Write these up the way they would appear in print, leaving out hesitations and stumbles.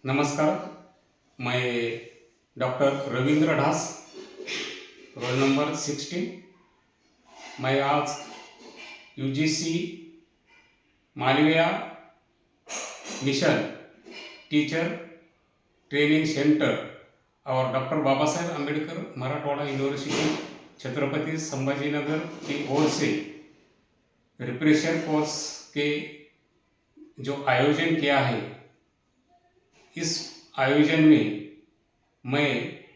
नमस्कार, मैं doctor Ravindra Dhas, roll number 16। मैं आज UGC Malviya mission teacher training centre और डॉक्टर बाबा साहेब अम्बेडकर मराठवाड़ा यूनिवर्सिटी छत्रपति संभाजीनगर की ओर से रिफ्रेशर कोर्स के जो आयोजन किया है, इस आयोजन में मैं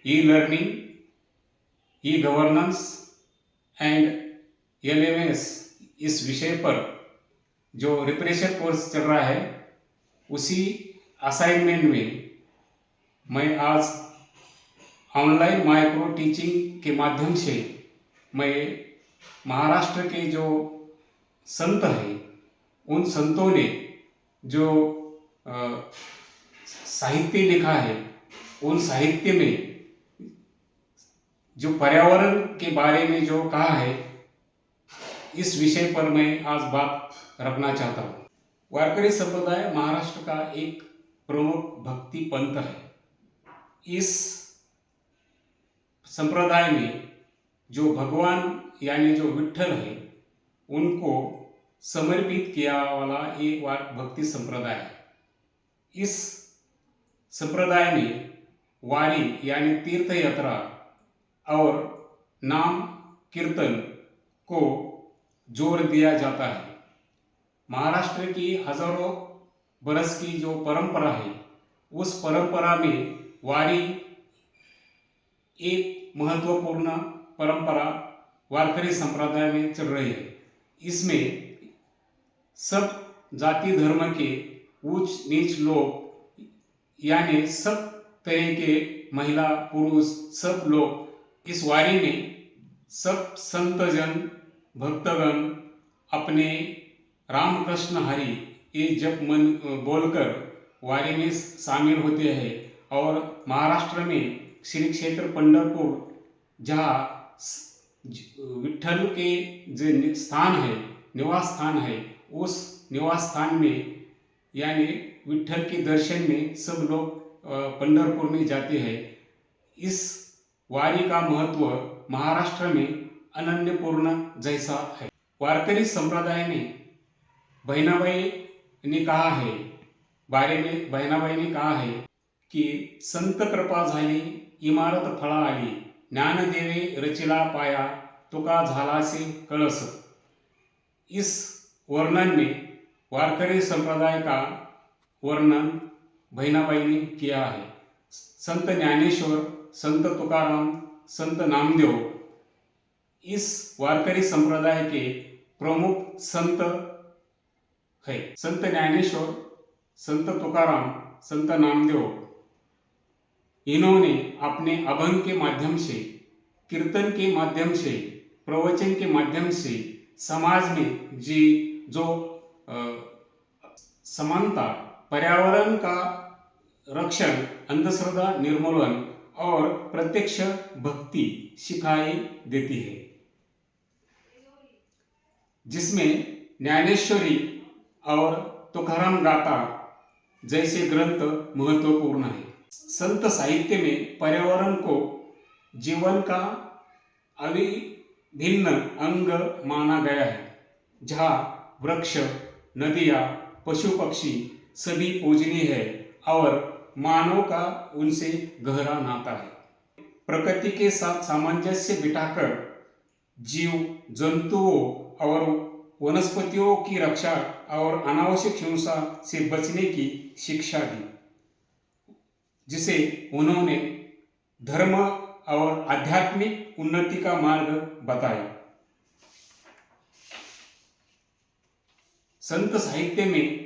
e learning, e governance and LMS इस विषय पर जो रिफ्रेशर कोर्स चल रहा है, उसी असाइनमेंट में मैं आज ऑनलाइन माइक्रो टीचिंग के माध्यम से मैं महाराष्ट्र के जो संत हैं, उन संतों ने जो साहित्य लिखा है, उन साहित्य में जो पर्यावरण के बारे में जो कहा है, इस विषय पर मैं आज बात रखना चाहता हूँ। वारकरी संप्रदाय महाराष्ट्र का एक प्रमुख भक्ति पंथ है। इस संप्रदाय में जो भगवान यानी जो विठ्ठल है, उनको समर्पित किया वाला एक भक्ति संप्रदाय है। इस संप्रदाय में वारी यानी तीर्थ यात्रा और नाम कीर्तन को जोर दिया जाता है। महाराष्ट्र की हजारों बरस की जो परंपरा है, उस परंपरा में वारी एक महत्वपूर्ण परंपरा वारकरी संप्रदाय में चल रही है। इसमें सब जाति धर्म के उच्च नीच लोग यानी सब तरह के महिला पुरुष सब लोग इस वारी में, सब संतजन भक्तगण अपने राम कृष्ण हरि ये जप मन बोलकर वारी में शामिल होते हैं। और महाराष्ट्र में श्री क्षेत्र पंढरपुर, जहाँ विठ्ठल के जो स्थान है, निवास स्थान है, उस निवास स्थान में यानी विठ्ठल के दर्शन में सब लोग पंढरपुर में जाते हैं। इस वारी का महत्व महाराष्ट्र में अनन्यपूर्ण जैसा है। वारकरी संप्रदाय में बहिणाबाई ने कहा है, बारे में बहिणाबाई ने कहा है कि संत कृपा झाली इमारत फळा आली, ज्ञानदेवे रचिला पाया, तुका झालासे कळस। इस वर्णन में वारकरी संप्रदाय का वर्णन बहिणाबाई ने किया है। संत ज्ञानेश्वर, संत तुकाराम, संत नामदेव इस वारकरी संप्रदाय के प्रमुख संत है। संत ज्ञानेश्वर, संत तुकाराम, संत नामदेव, इन्होंने अपने अभंग के माध्यम से, कीर्तन के माध्यम से, प्रवचन के माध्यम से समाज में जो समानता, पर्यावरण का रक्षण, अंधश्रद्धा निर्मूलन और प्रत्यक्ष भक्ति सिखाई देती है, जिसमें ज्ञानेश्वरी और तुकाराम गाथा जैसे ग्रंथ महत्वपूर्ण है। संत साहित्य में पर्यावरण को जीवन का अविभिन्न अंग माना गया है, जहाँ वृक्ष, नदियाँ, पशु पक्षी सभी पूजनीय है और मानव का उनसे गहरा नाता है। प्रकृति के साथ सामंजस्य बिठाकर जीव जंतुओं और वनस्पतियों की रक्षा और अनावश्यक हिंसा से बचने की शिक्षा दी, जिसे उन्होंने धर्म और आध्यात्मिक उन्नति का मार्ग बताया। संत साहित्य में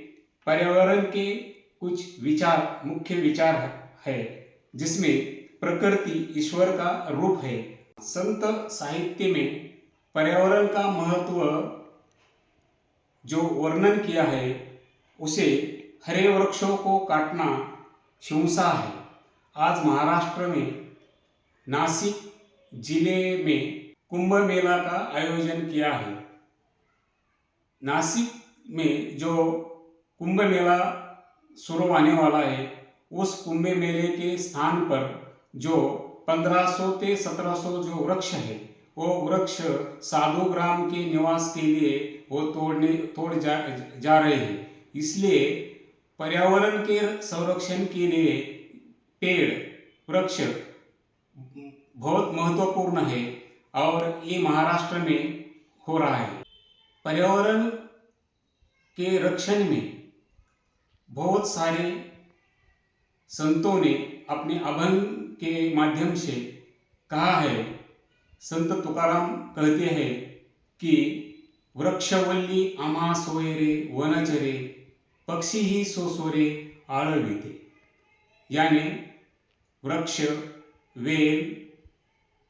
पर्यावरण के कुछ विचार, मुख्य विचार है, जिसमें प्रकृति ईश्वर का रूप है। संत साहित्य में पर्यावरण का महत्व जो वर्णन किया है, उसे हरे वृक्षों को काटना हिंसा है। आज महाराष्ट्र में नासिक जिले में कुंभ मेला का आयोजन किया है। नासिक में जो कुंभ मेला शुरू आने वाला है, उस कुंभ मेले के स्थान पर जो 1500 से 1700 जो वृक्ष है, वो वृक्ष साधुग्राम के निवास के लिए वो तोड़ जा रहे हैं। इसलिए पर्यावरण के संरक्षण के लिए पेड़ वृक्ष बहुत महत्वपूर्ण है और ये महाराष्ट्र में हो रहा है। पर्यावरण के रक्षण में बहुत सारे संतों ने अपने अभंग के माध्यम से कहा है। संत तुकाराम कहते हैं कि वृक्षवल्ली आम्हा सोयरे वनचरे पक्षी ही सोसोरे आळविते, यानी वृक्ष, वेल,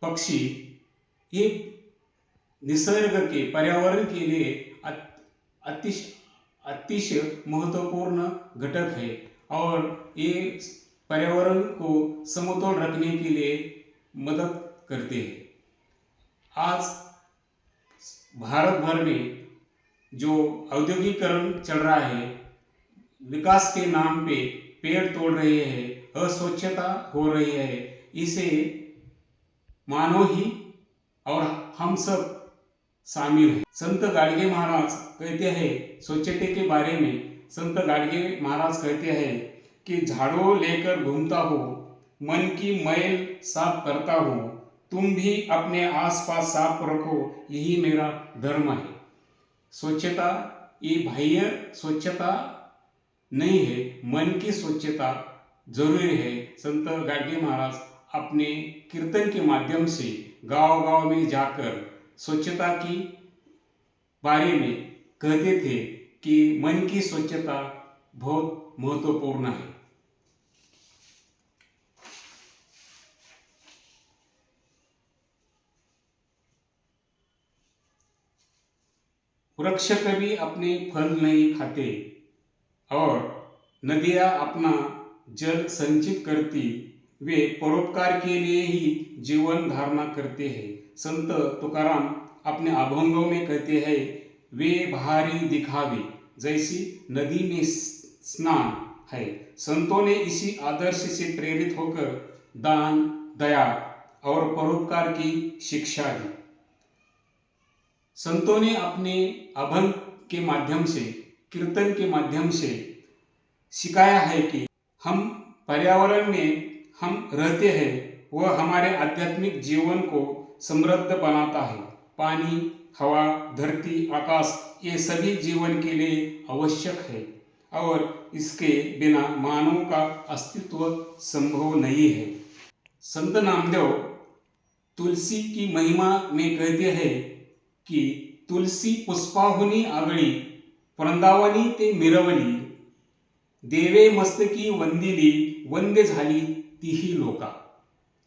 पक्षी ये निसर्ग के पर्यावरण के लिए अतिशय महत्वपूर्ण घटक है और ये पर्यावरण को समतोल रखने के लिए मदद करते हैं। आज भारत भर में जो औद्योगिकरण चल रहा है, विकास के नाम पे पेड़ तोड़ रहे हैं, अस्वच्छता हो रही है, इसे मानव ही और हम सब शामिल हैं। संत गाडगे महाराज कहते हैं स्वच्छता के बारे में, संत गाडगे महाराज कहते हैं कि झाड़ू लेकर घूमता हूँ, मन की मैल साफ करता हूँ, तुम भी अपने आसपास साफ रखो, यही मेरा धर्म है। स्वच्छता ये बाह्य स्वच्छता नहीं है, मन की स्वच्छता जरूरी है। संत गाडगे महाराज अपने कीर्तन के माध्यम से गांव गांव में जाकर स्वच्छता की बारे में कहते थे कि मन की स्वच्छता बहुत महत्वपूर्ण है। वृक्ष कभी अपने फल नहीं खाते और नदियां अपना जल संचित करती, वे परोपकार के लिए ही जीवन धारणा करते हैं। संत तुकाराम अपने अभंगों में कहते हैं, वे बाहरी दिखावे जैसी नदी में स्नान है। संतों ने इसी आदर्श से प्रेरित होकर दान, दया और परोपकार की शिक्षा दी। संतों ने अपने अभंग के माध्यम से, कीर्तन के माध्यम से सिखाया है कि हम पर्यावरण में हम रहते हैं, वह हमारे आध्यात्मिक जीवन को समृद्ध बनाता है। पानी, हवा, धरती, आकाश ये सभी जीवन के लिए आवश्यक है और इसके बिना मानव का अस्तित्व संभव नहीं है। संत नामदेव तुलसी की महिमा में कहते हैं की तुलसी पुष्पाहुनी आगळी, वृंदावनी ते मिरवली, देवे मस्तकी वंदिली, वंद्य झाली तीही लोका।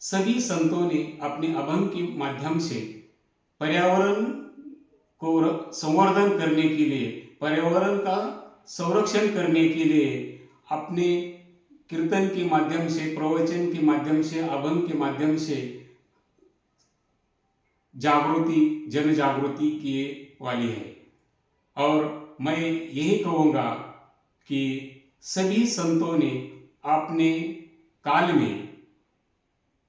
सभी संतों ने अपने अभंग के माध्यम से पर्यावरण को संवर्धन करने के लिए, पर्यावरण का संरक्षण करने के लिए अपने कीर्तन के माध्यम से, प्रवचन के माध्यम से, अभंग के माध्यम से जागृति, जन जागृति किए वाली है। और मैं यही कहूँगा कि सभी संतों ने अपने काल में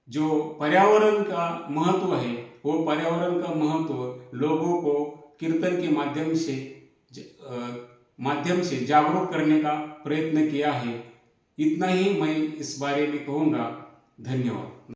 जो पर्यावरण का महत्व है, वो पर्यावरण का महत्व लोगों को कीर्तन के माध्यम से जागरूक करने का प्रयत्न किया है। इतना ही मैं इस बारे में कहूँगा। धन्यवाद।